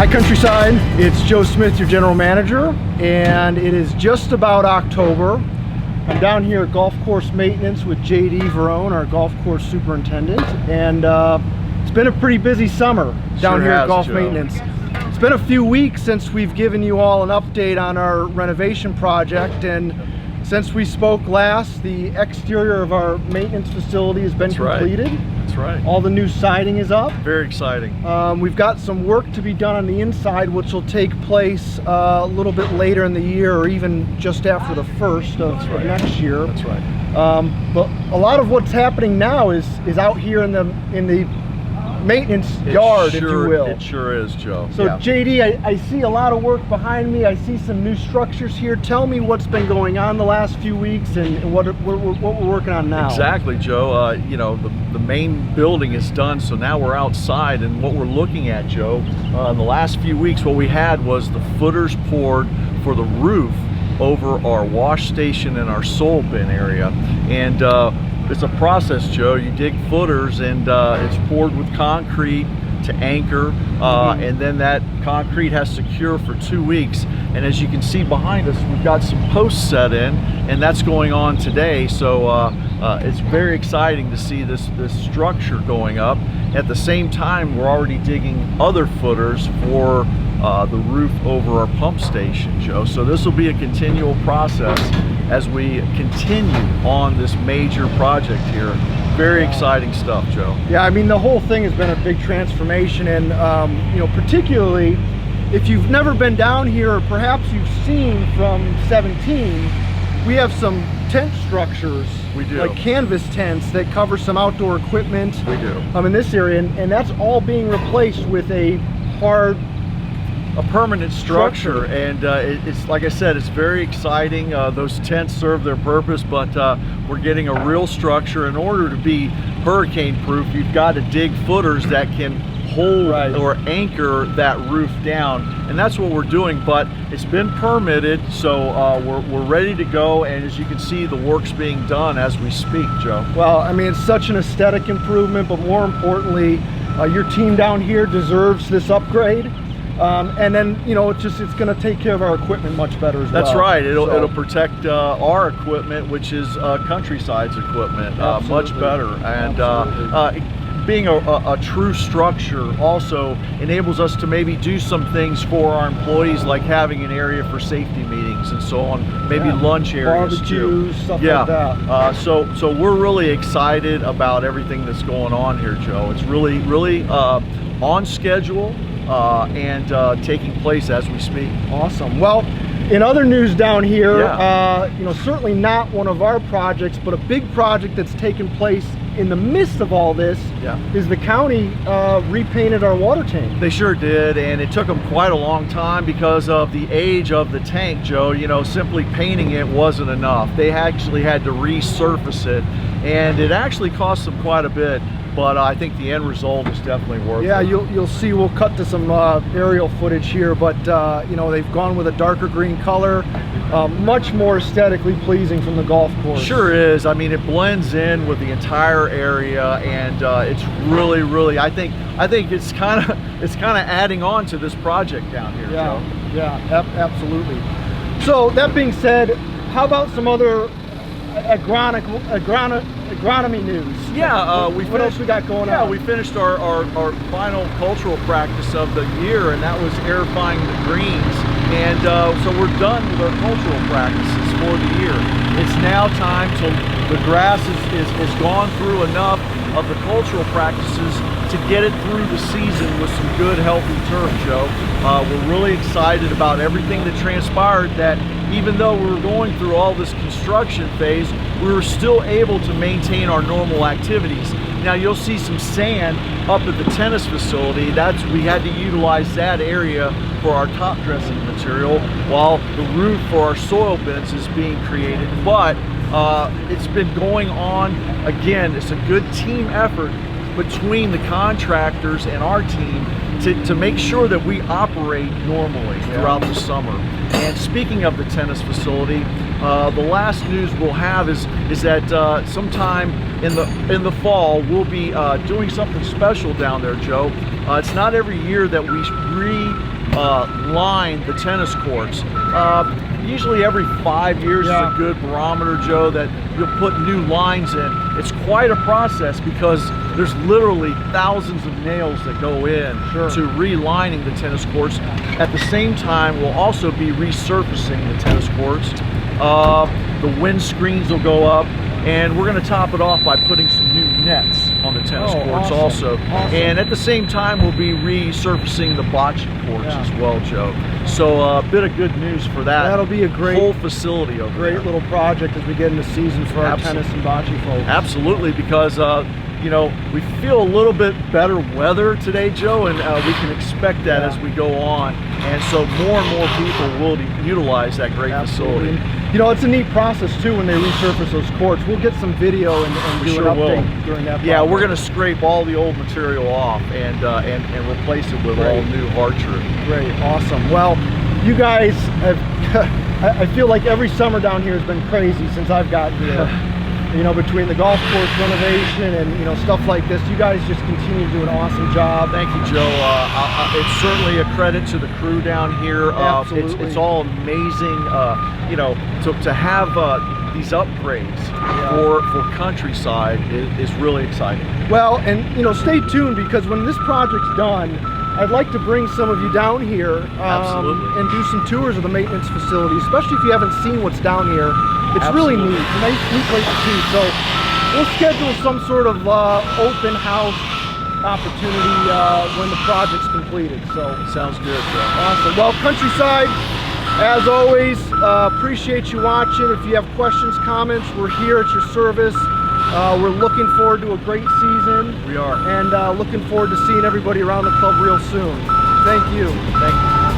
Hi Countryside, it's Joe Smith, your general manager, and it is just about October. I'm down here at golf course maintenance with JD Verone, our golf course superintendent, and it's been a pretty busy summer down here at golf maintenance. It's been a few weeks since we've given you all an update on our renovation project, and since we spoke last, the exterior of our maintenance facility has been completed. That's right. All the new siding is up. Very exciting. We've got some work to be done on the inside, which will take place a little bit later in the year, or even just after the first of next year. That's right. But a lot of what's happening now is out here in the maintenance yard, if you will. It sure is, Joe. So JD, I see a lot of work behind me. I see some new structures here. Tell me what's been going on the last few weeks and what we're working on now. Exactly, Joe. You know, the main building is done, so now we're outside, and what we're looking at, Joe, in the last few weeks, what we had was the footers poured for the roof over our wash station and our soil bin area. And it's a process, Joe. You dig footers, and it's poured with concrete to anchor, and then that concrete has to cure for 2 weeks. And as you can see behind us, we've got some posts set in, and that's going on today. So it's very exciting to see this structure going up. At the same time, we're already digging other footers for the roof over our pump station, Joe. So this will be a continual process as we continue on this major project here. Very exciting stuff, Joe. Yeah, I mean, the whole thing has been a big transformation, and you know, particularly if you've never been down here, or perhaps you've seen from 17, we have some tent structures. We do. Like canvas tents that cover some outdoor equipment. We do. In this area, and that's all being replaced with a permanent structure. And it's, like I said, it's very exciting. Those tents serve their purpose, but we're getting a real structure. In order to be hurricane proof, you've got to dig footers that can hold or anchor that roof down, and that's what we're doing. But it's been permitted, so we're ready to go, and as you can see, the work's being done as we speak, Joe. Well, I mean, it's such an aesthetic improvement, but more importantly, your team down here deserves this upgrade. And then, you know, it's going to take care of our equipment much better as well. That's right. It'll protect our equipment, which is Countryside's equipment, much better. And being a true structure also enables us to maybe do some things for our employees, like having an area for safety meetings and so on, maybe lunch areas, barbecues, stuff like that. So we're really excited about everything that's going on here, Joe. It's really on schedule. And taking place as we speak. Awesome. Well, in other news down here, you know, certainly not one of our projects, but a big project that's taken place in the midst of all this is the county repainted our water tank. They sure did, and it took them quite a long time because of the age of the tank, Joe. You know, simply painting it wasn't enough. They actually had to resurface it, and it actually cost them quite a bit. But I think the end result is definitely worth it. Yeah, you'll see. We'll cut to some aerial footage here, but you know, they've gone with a darker green color, much more aesthetically pleasing from the golf course. Sure is. I mean, it blends in with the entire area, and it's really. I think it's kind of adding on to this project down here, Joe. Yeah, absolutely. So that being said, how about some other agronomy news? What else we got going on? Yeah, we finished our final cultural practice of the year, and that was airifying the greens. And so we're done with our cultural practices for the year. It's now time till the grass is gone through enough of the cultural practices to get it through the season with some good, healthy turf, Joe. We're really excited about everything that transpired, that even though we were going through all this construction phase, we were still able to maintain our normal activities. Now you'll see some sand up at the tennis facility. We had to utilize that area for our top dressing material, while the roof for our soil bins is being created. But it's been going on. Again, it's a good team effort between the contractors and our team to make sure that we operate normally throughout the summer. And speaking of the tennis facility, The last news we'll have is that sometime in the fall we'll be doing something special down there, Joe. It's not every year that we line the tennis courts. Usually every 5 years is a good barometer, Joe, that you'll put new lines in. It's quite a process because there's literally thousands of nails that go in to relining the tennis courts. At the same time, we'll also be resurfacing the tennis courts. The wind screens will go up, and we're going to top it off by putting some new nets on the tennis courts also. And at the same time, we'll be resurfacing the bocce courts as well, Joe. So a bit of good news for that. That'll be a great whole facility over there. Great little project as we get into season for our tennis and bocce folks. Absolutely, because you know, we feel a little bit better weather today, Joe, and we can expect that as we go on. And so more and more people will utilize that great facility. You know, it's a neat process too when they resurface those courts. We'll get some video and do an update during that process. Yeah, we're going to scrape all the old material off and replace it with all new archery. Great, awesome. Well, you guys have, I feel like every summer down here has been crazy since I've gotten here. You know, between the golf course renovation and, you know, stuff like this, you guys just continue to do an awesome job. Thank you, Joe. It's certainly a credit to the crew down here. Absolutely. It's all amazing, you know, to have these upgrades for countryside is really exciting. Well, and, you know, stay tuned because when this project's done, I'd like to bring some of you down here and do some tours of the maintenance facility, especially if you haven't seen what's down here. It's really neat. It's a nice, neat place to see. So we'll schedule some sort of open house opportunity when the project's completed. So sounds good, bro. Awesome. Well, Countryside, as always, appreciate you watching. If you have questions, comments, we're here at your service. We're looking forward to a great season. We are. And looking forward to seeing everybody around the club real soon. Thank you. Thank you.